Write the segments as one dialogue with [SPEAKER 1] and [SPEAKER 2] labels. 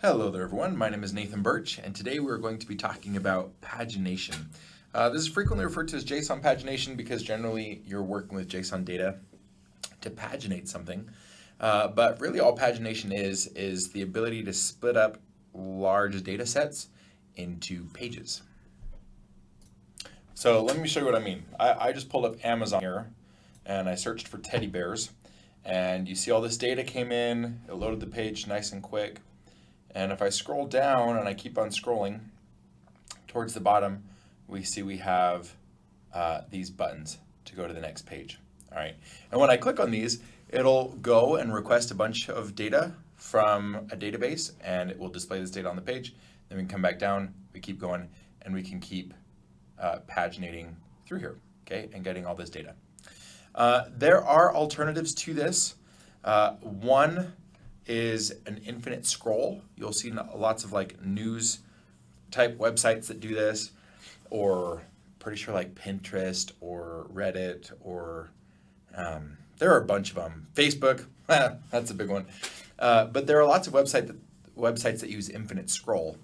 [SPEAKER 1] Hello there everyone, my name is Nathan Birch and today we're going to be talking about pagination. This is frequently referred to as JSON pagination because generally you're working with JSON data to paginate something. But really all pagination is the ability to split up large data sets into pages. So let me show you what I mean. I just pulled up Amazon here and I searched for teddy bears and you see all this data came in, it loaded the page nice and quick. And if I scroll down and I keep on scrolling towards the bottom, we see we have these buttons to go to the next page. All right. And when I click on these, it'll go and request a bunch of data from a database and it will display this data on the page. Then we can come back down, we keep going, and we can keep paginating through here, okay, and getting all this data. There are alternatives to this. One is an infinite scroll. You'll see lots of like news type websites that do this, or pretty sure like Pinterest or Reddit, or there are a bunch of them. Facebook, that's a big one. But there are lots of websites that use infinite scroll.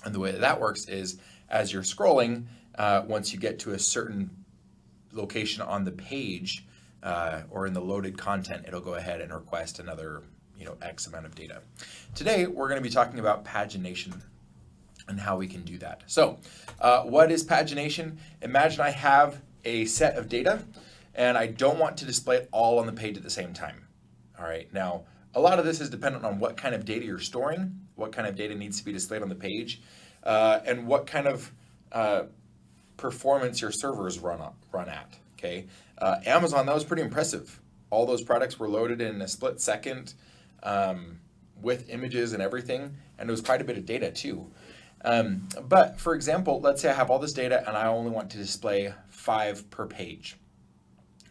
[SPEAKER 1] And the way that works is as you're scrolling, once you get to a certain location on the page or in the loaded content, it'll go ahead and request another X amount of data. Today, we're going to be talking about pagination and how we can do that. So, what is pagination? Imagine I have a set of data and I don't want to display it all on the page at the same time. All right, now, a lot of this is dependent on what kind of data you're storing, what kind of data needs to be displayed on the page, and what kind of performance your servers run at, okay? Amazon, that was pretty impressive. All those products were loaded in a split second, with images and everything, and it was quite a bit of data too. But for example, let's say I have all this data and I only want to display 5 per page.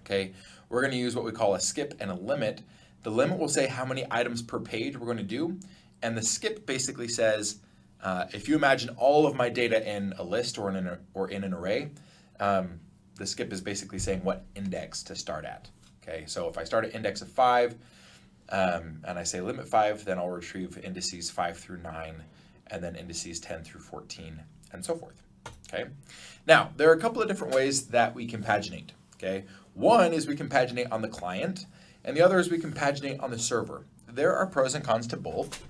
[SPEAKER 1] Okay, we're going to use what we call a skip and a limit. The limit will say how many items per page we're going to do, and the skip basically says, if you imagine all of my data in a list or in an array, the skip is basically saying what index to start at. Okay, so if I start at index of 5, and I say limit 5, then I'll retrieve indices 5 through 9, and then indices 10 through 14, and so forth. Okay. Now, there are a couple of different ways that we can paginate. Okay. One is we can paginate on the client, and the other is we can paginate on the server. There are pros and cons to both.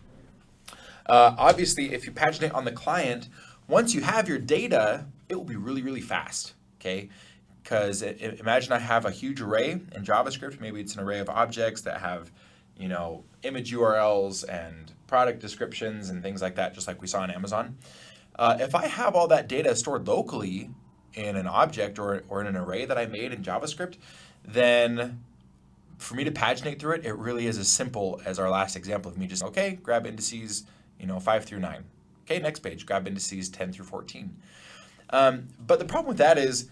[SPEAKER 1] Obviously, if you paginate on the client, once you have your data, it will be really, really fast. Okay. Because imagine I have a huge array in JavaScript. Maybe it's an array of objects that have image URLs and product descriptions and things like that, just like we saw on Amazon. If I have all that data stored locally in an object or in an array that I made in JavaScript, then for me to paginate through it, it really is as simple as our last example of me just, okay, grab indices 5 through 9. Okay, next page, grab indices 10 through 14. But the problem with that is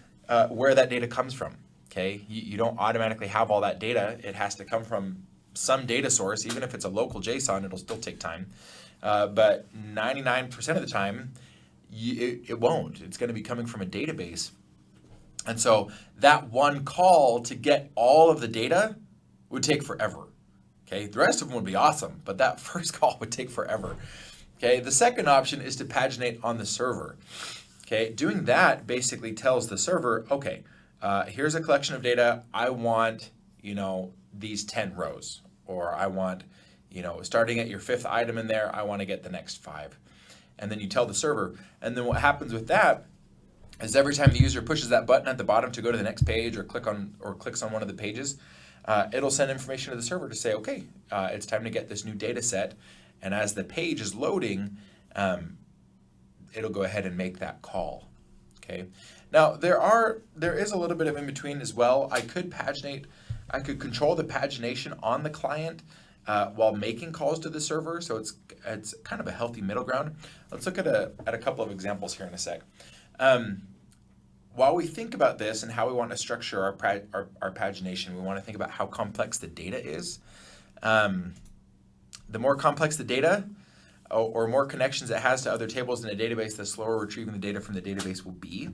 [SPEAKER 1] where that data comes from. Okay, you don't automatically have all that data. It has to come from some data source. Even if it's a local JSON, it'll still take time. But 99% of the time, it won't. It's going to be coming from a database. And so that one call to get all of the data would take forever. Okay, the rest of them would be awesome, but that first call would take forever. Okay, the second option is to paginate on the server. Okay, doing that basically tells the server, okay, here's a collection of data. I want, these 10 rows, or I want, starting at your 5th item in there, I want to get the next 5. And then you tell the server, and then what happens with that is every time the user pushes that button at the bottom to go to the next page or clicks on one of the pages, it'll send information to the server to say, okay, it's time to get this new data set. And as the page is loading, it'll go ahead and make that call. Okay. Now there is a little bit of in between as well. I could control the pagination on the client while making calls to the server. So it's kind of a healthy middle ground. Let's look at a couple of examples here in a sec. While we think about this and how we want to structure our pagination, we want to think about how complex the data is. The more complex the data, or more connections it has to other tables in a database, the slower retrieving the data from the database will be.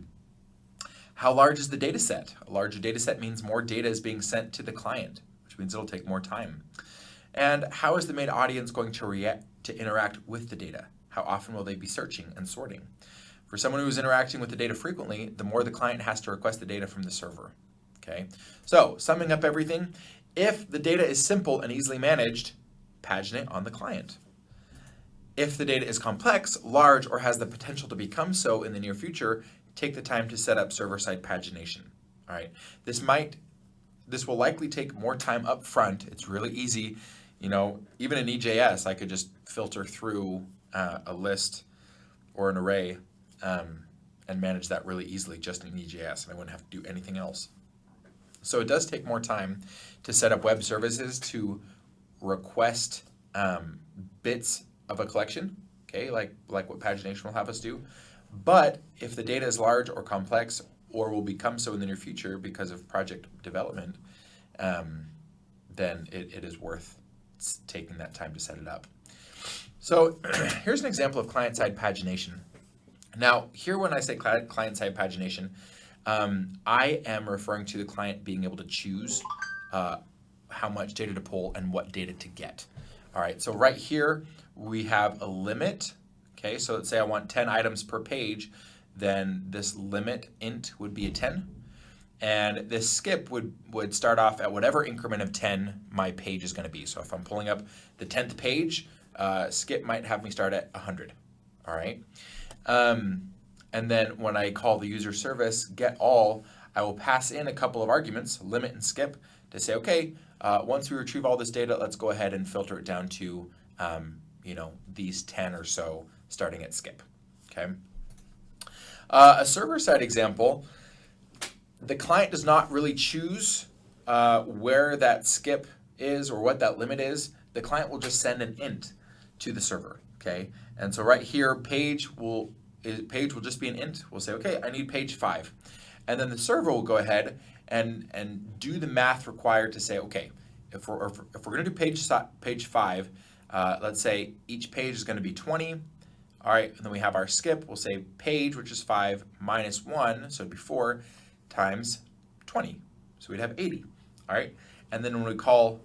[SPEAKER 1] How large is the data set? A larger data set means more data is being sent to the client, which means it'll take more time. And how is the main audience going to react to interact with the data? How often will they be searching and sorting? For someone who is interacting with the data frequently, the more the client has to request the data from the server. Okay, so summing up everything, if the data is simple and easily managed, paginate on the client. If the data is complex, large, or has the potential to become so in the near future, take the time to set up server-side pagination. All right, this will likely take more time up front. It's really easy. Even in EJS, I could just filter through a list or an array and manage that really easily just in EJS, and I wouldn't have to do anything else. So it does take more time to set up web services to request bits of a collection, okay, like what pagination will have us do. But if the data is large or complex, or will become so in the near future because of project development, then it is worth taking that time to set it up. So here's an example of client-side pagination. Now, here when I say client-side pagination, I am referring to the client being able to choose how much data to pull and what data to get. All right, so right here we have a limit. Okay, so let's say I want 10 items per page, then this limit int would be a 10. And this skip would start off at whatever increment of 10 my page is going to be. So if I'm pulling up the 10th page, skip might have me start at 100. All right. And then when I call the user service get all, I will pass in a couple of arguments, limit and skip, to say, okay, once we retrieve all this data, let's go ahead and filter it down to these 10 or so starting at skip. Okay. A server-side example, the client does not really choose where that skip is or what that limit is. The client will just send an int to the server, okay? And so right here, page will just be an int. We'll say, okay, I need page 5. And then the server will go ahead and do the math required to say, okay, if we're going to do page 5, let's say each page is going to be 20. All right, and then we have our skip. We'll say page, which is 5, minus 1, so it'd be 4, times 20. So we'd have 80. All right, and then when we call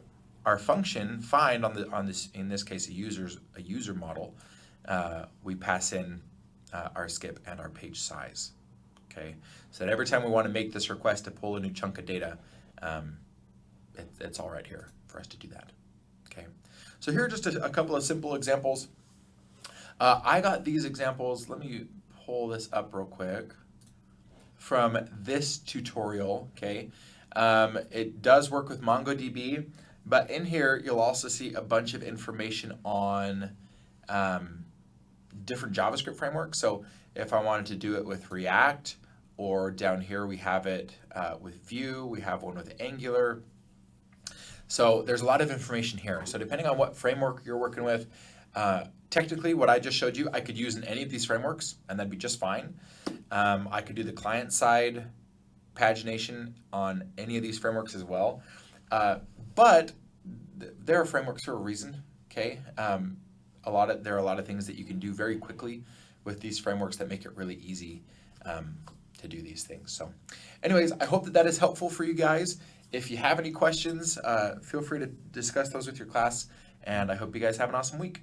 [SPEAKER 1] our function find on this in this case a user model, we pass in our skip and our page size. Okay, so that every time we want to make this request to pull a new chunk of data, it's all right here for us to do that. Okay, so here are just a couple of simple examples. I got these examples. Let me pull this up real quick from this tutorial. Okay, it does work with MongoDB, but in here you'll also see a bunch of information on different JavaScript frameworks. So if I wanted to do it with React, or down here we have it with Vue, we have one with Angular. So there's a lot of information here. So depending on what framework you're working with, technically what I just showed you, I could use in any of these frameworks and that'd be just fine. I could do the client-side pagination on any of these frameworks as well. But there are frameworks for a reason, okay? There are a lot of things that you can do very quickly with these frameworks that make it really easy to do these things. So anyways, I hope that is helpful for you guys. If you have any questions, feel free to discuss those with your class, and I hope you guys have an awesome week.